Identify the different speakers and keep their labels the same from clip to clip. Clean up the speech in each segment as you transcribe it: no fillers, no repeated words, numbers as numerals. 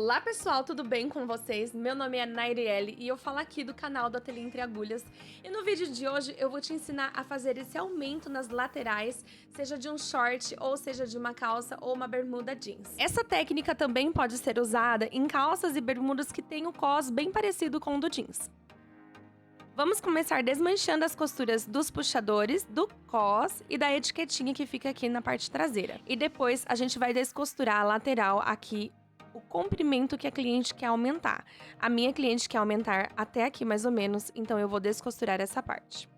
Speaker 1: Olá pessoal, tudo bem com vocês? Meu nome é Nairiele e eu falo aqui do canal do Ateliê Entre Agulhas. E no vídeo de hoje eu vou te ensinar a fazer esse aumento nas laterais, seja de um short ou seja de uma calça ou uma bermuda jeans. Essa técnica também pode ser usada em calças e bermudas que têm o cos bem parecido com o do jeans. Vamos começar desmanchando as costuras dos puxadores, do cos e da etiquetinha que fica aqui na parte traseira. E depois a gente vai descosturar a lateral aqui, o comprimento que a cliente quer aumentar. A minha cliente quer aumentar até aqui mais ou menos, então eu vou descosturar essa parte.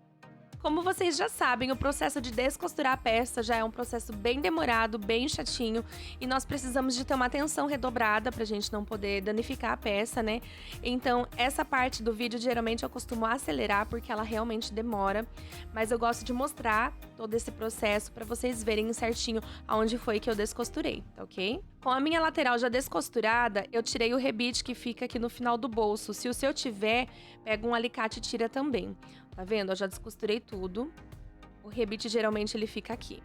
Speaker 1: Como vocês já sabem, o processo de descosturar a peça já é um processo bem demorado, bem chatinho, e nós precisamos de ter uma atenção redobrada pra gente não poder danificar a peça, né? Então, essa parte do vídeo geralmente eu costumo acelerar porque ela realmente demora, mas eu gosto de mostrar todo esse processo pra vocês verem certinho aonde foi que eu descosturei, tá ok? Com a minha lateral já descosturada, eu tirei o rebite que fica aqui no final do bolso. Se o seu tiver, pega um alicate e tira também. Tá vendo? Eu já descosturei tudo. O rebite geralmente ele fica aqui.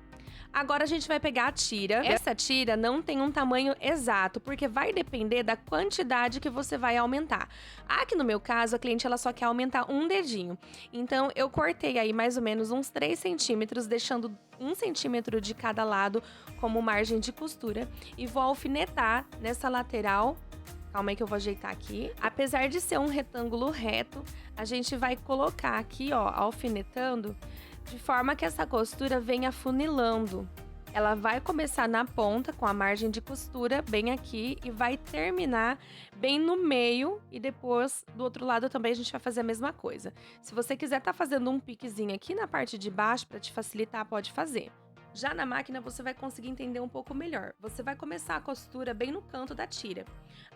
Speaker 1: Agora a gente vai pegar a tira. Essa tira não tem um tamanho exato, porque vai depender da quantidade que você vai aumentar. Aqui no meu caso, a cliente ela só quer aumentar um dedinho. Então eu cortei aí mais ou menos uns 3 centímetros, deixando 1 centímetro de cada lado como margem de costura. E vou alfinetar nessa lateral. Calma aí que eu vou ajeitar aqui. Apesar de ser um retângulo reto, a gente vai colocar aqui, ó, alfinetando, de forma que essa costura venha afunilando. Ela vai começar na ponta, com a margem de costura, bem aqui, e vai terminar bem no meio, e depois, do outro lado também, a gente vai fazer a mesma coisa. Se você quiser tá fazendo um piquezinho aqui na parte de baixo, para te facilitar, pode fazer. Já na máquina você vai conseguir entender um pouco melhor. Você vai começar a costura bem no canto da tira.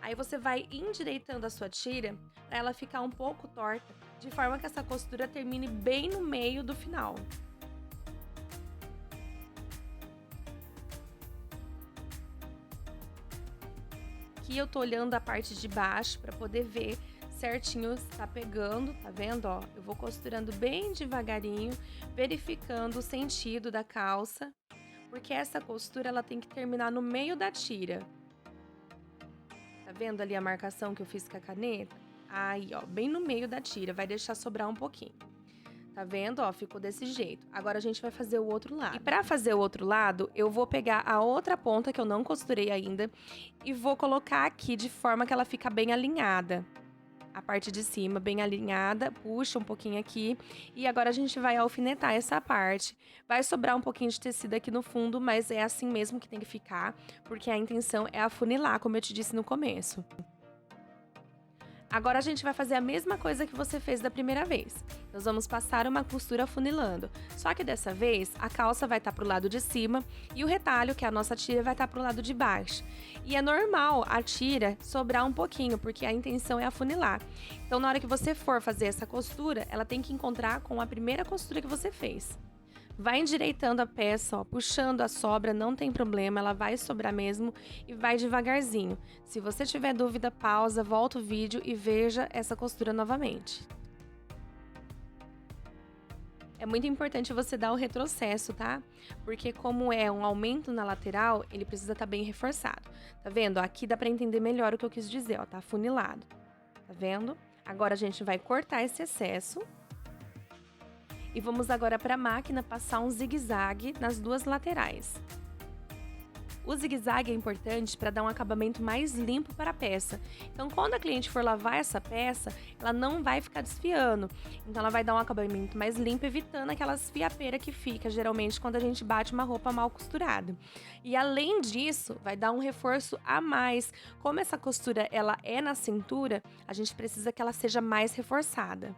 Speaker 1: Aí você vai endireitando a sua tira para ela ficar um pouco torta, de forma que essa costura termine bem no meio do final. Aqui eu tô olhando a parte de baixo para poder ver certinho se tá pegando, tá vendo, ó? Eu vou costurando bem devagarinho, verificando o sentido da calça, porque essa costura ela tem que terminar no meio da tira. Tá vendo ali a marcação que eu fiz com a caneta? Aí, ó, bem no meio da tira, vai deixar sobrar um pouquinho. Tá vendo? Ó, ficou desse jeito. Agora a gente vai fazer o outro lado. E pra fazer o outro lado, eu vou pegar a outra ponta que eu não costurei ainda e vou colocar aqui de forma que ela fica bem alinhada. A parte de cima bem alinhada, puxa um pouquinho aqui. E agora a gente vai alfinetar essa parte. Vai sobrar um pouquinho de tecido aqui no fundo, mas é assim mesmo que tem que ficar, porque a intenção é afunilar, como eu te disse no começo. Agora a gente vai fazer a mesma coisa que você fez da primeira vez. Nós vamos passar uma costura afunilando, só que dessa vez a calça vai estar pro lado de cima e o retalho, que é a nossa tira, vai estar pro lado de baixo. E é normal a tira sobrar um pouquinho, porque a intenção é afunilar. Então na hora que você for fazer essa costura, ela tem que encontrar com a primeira costura que você fez. Vai endireitando a peça, ó, puxando a sobra, não tem problema, ela vai sobrar mesmo e vai devagarzinho. Se você tiver dúvida, pausa, volta o vídeo e veja essa costura novamente. É muito importante você dar o retrocesso, tá? Porque como é um aumento na lateral, ele precisa estar bem reforçado. Tá vendo? Aqui dá pra entender melhor o que eu quis dizer, ó, tá afunilado. Tá vendo? Agora a gente vai cortar esse excesso. E vamos agora para a máquina passar um zigue-zague nas duas laterais. O zigue-zague é importante para dar um acabamento mais limpo para a peça. Então, quando a cliente for lavar essa peça, ela não vai ficar desfiando. Então, ela vai dar um acabamento mais limpo, evitando aquelas fiapeiras que fica, geralmente, quando a gente bate uma roupa mal costurada. E, além disso, vai dar um reforço a mais. Como essa costura ela é na cintura, a gente precisa que ela seja mais reforçada.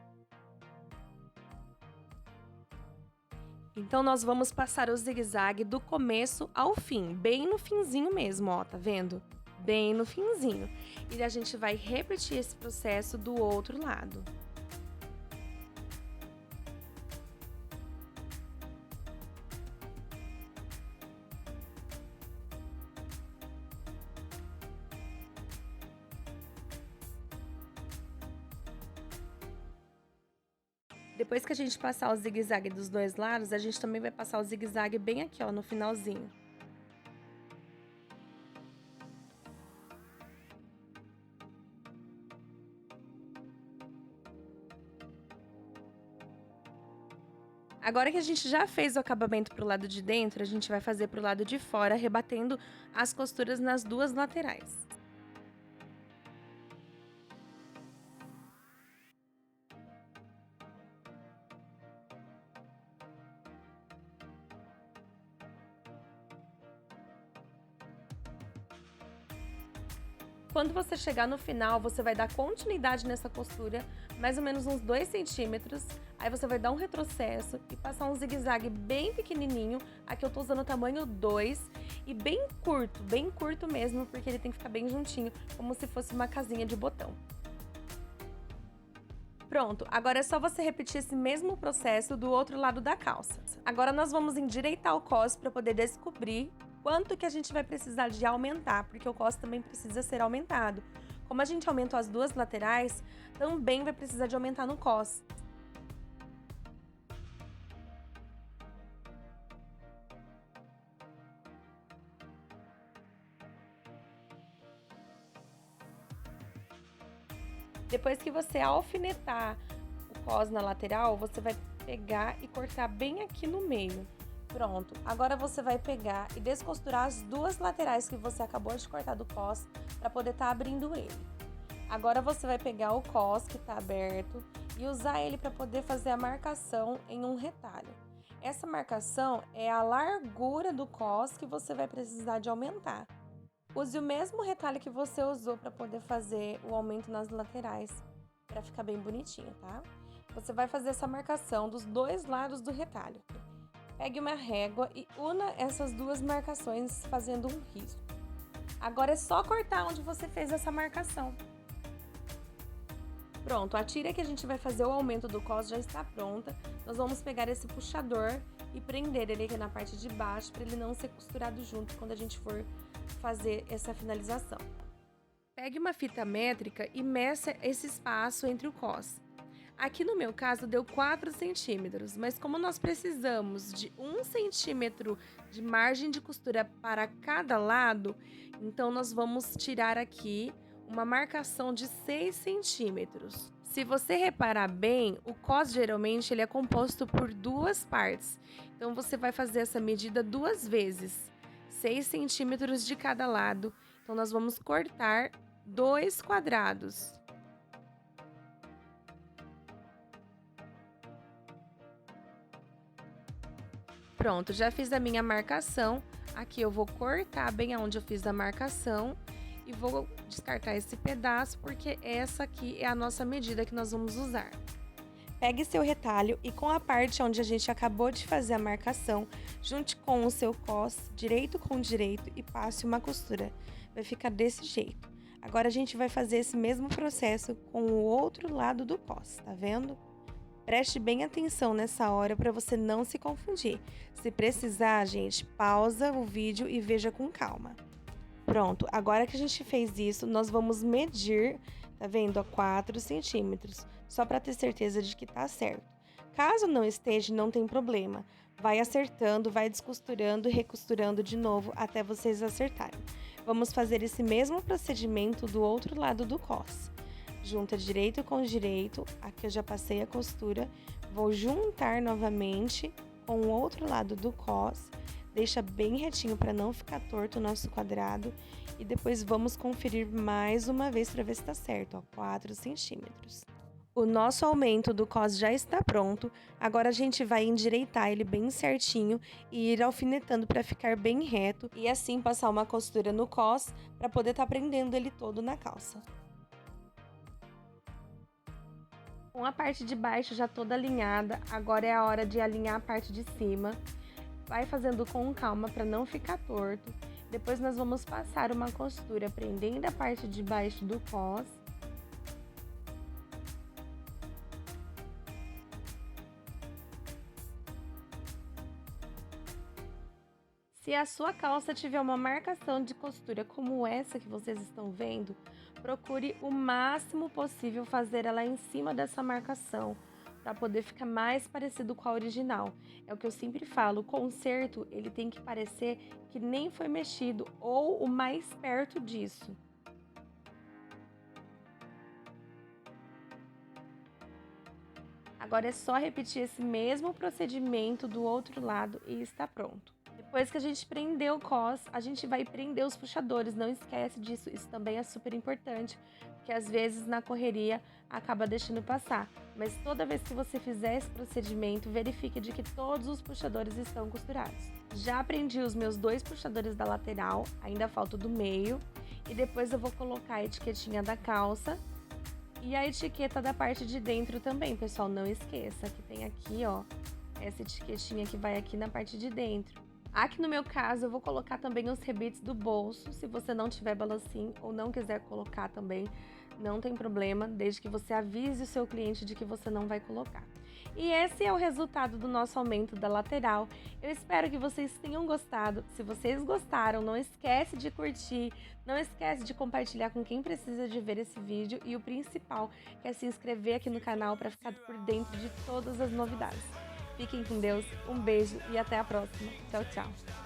Speaker 1: Então, nós vamos passar o zigue-zague do começo ao fim, bem no finzinho mesmo, ó, tá vendo? Bem no finzinho. E a gente vai repetir esse processo do outro lado. Depois que a gente passar o zigue-zague dos dois lados, a gente também vai passar o zigue-zague bem aqui, ó, no finalzinho. Agora que a gente já fez o acabamento pro lado de dentro, a gente vai fazer pro lado de fora, rebatendo as costuras nas duas laterais. Quando você chegar no final, você vai dar continuidade nessa costura, mais ou menos uns 2 centímetros. Aí você vai dar um retrocesso e passar um zigue-zague bem pequenininho. Aqui eu tô usando o tamanho 2 e bem curto mesmo, porque ele tem que ficar bem juntinho, como se fosse uma casinha de botão. Pronto, agora é só você repetir esse mesmo processo do outro lado da calça. Agora nós vamos endireitar o cos para poder descobrir quanto que a gente vai precisar de aumentar, porque o cos também precisa ser aumentado. Como a gente aumentou as duas laterais, também vai precisar de aumentar no cos. Depois que você alfinetar o cos na lateral, você vai pegar e cortar bem aqui no meio. Pronto, agora você vai pegar e descosturar as duas laterais que você acabou de cortar do cos para poder estar abrindo ele. Agora você vai pegar o cos que está aberto e usar ele para poder fazer a marcação em um retalho. Essa marcação é a largura do cos que você vai precisar de aumentar. Use o mesmo retalho que você usou para poder fazer o aumento nas laterais, para ficar bem bonitinho, tá? Você vai fazer essa marcação dos dois lados do retalho. Pegue uma régua e una essas duas marcações fazendo um risco. Agora é só cortar onde você fez essa marcação. Pronto, a tira que a gente vai fazer o aumento do cos já está pronta. Nós vamos pegar esse puxador e prender ele aqui na parte de baixo para ele não ser costurado junto quando a gente for fazer essa finalização. Pegue uma fita métrica e meça esse espaço entre o cos. Aqui no meu caso deu 4 centímetros, mas como nós precisamos de 1 centímetro de margem de costura para cada lado, então nós vamos tirar aqui uma marcação de 6 centímetros. Se você reparar bem, o cos geralmente ele é composto por duas partes, então você vai fazer essa medida duas vezes, 6 centímetros de cada lado, então nós vamos cortar 2 quadrados. Pronto, já fiz a minha marcação. Aqui eu vou cortar bem aonde eu fiz a marcação e vou descartar esse pedaço, porque essa aqui é a nossa medida que nós vamos usar. Pegue seu retalho e com a parte onde a gente acabou de fazer a marcação, junte com o seu cos, direito com direito e passe uma costura. Vai ficar desse jeito. Agora a gente vai fazer esse mesmo processo com o outro lado do cos, tá vendo? Preste bem atenção nessa hora para você não se confundir. Se precisar, gente, pausa o vídeo e veja com calma. Pronto, agora que a gente fez isso, nós vamos medir, tá vendo, a 4 centímetros, só para ter certeza de que tá certo. Caso não esteja, não tem problema. Vai acertando, vai descosturando e recosturando de novo até vocês acertarem. Vamos fazer esse mesmo procedimento do outro lado do cos. Junta direito com direito, aqui eu já passei a costura, vou juntar novamente com o outro lado do cos, deixa bem retinho para não ficar torto o nosso quadrado e depois vamos conferir mais uma vez para ver se tá certo, ó, 4 centímetros. O nosso aumento do cos já está pronto, agora a gente vai endireitar ele bem certinho e ir alfinetando para ficar bem reto e assim passar uma costura no cos para poder estar prendendo ele todo na calça. Com a parte de baixo já toda alinhada, agora é a hora de alinhar a parte de cima. Vai fazendo com calma para não ficar torto. Depois nós vamos passar uma costura prendendo a parte de baixo do cos. Se a sua calça tiver uma marcação de costura como essa que vocês estão vendo, procure o máximo possível fazer ela em cima dessa marcação, para poder ficar mais parecido com a original. É o que eu sempre falo, o conserto ele tem que parecer que nem foi mexido ou o mais perto disso. Agora é só repetir esse mesmo procedimento do outro lado e está pronto. Depois que a gente prender o cos, a gente vai prender os puxadores. Não esquece disso, isso também é super importante, porque às vezes na correria acaba deixando passar. Mas toda vez que você fizer esse procedimento, verifique de que todos os puxadores estão costurados. Já prendi os meus 2 puxadores da lateral, ainda falta o do meio. E depois eu vou colocar a etiquetinha da calça e a etiqueta da parte de dentro também, pessoal. Não esqueça que tem aqui, ó, essa etiquetinha que vai aqui na parte de dentro. Aqui no meu caso, eu vou colocar também os rebites do bolso. Se você não tiver balancinho ou não quiser colocar também, não tem problema, desde que você avise o seu cliente de que você não vai colocar. E esse é o resultado do nosso aumento da lateral. Eu espero que vocês tenham gostado. Se vocês gostaram, não esquece de curtir, não esquece de compartilhar com quem precisa de ver esse vídeo e o principal, que é se inscrever aqui no canal para ficar por dentro de todas as novidades. Fiquem com Deus, um beijo e até a próxima. Tchau, tchau!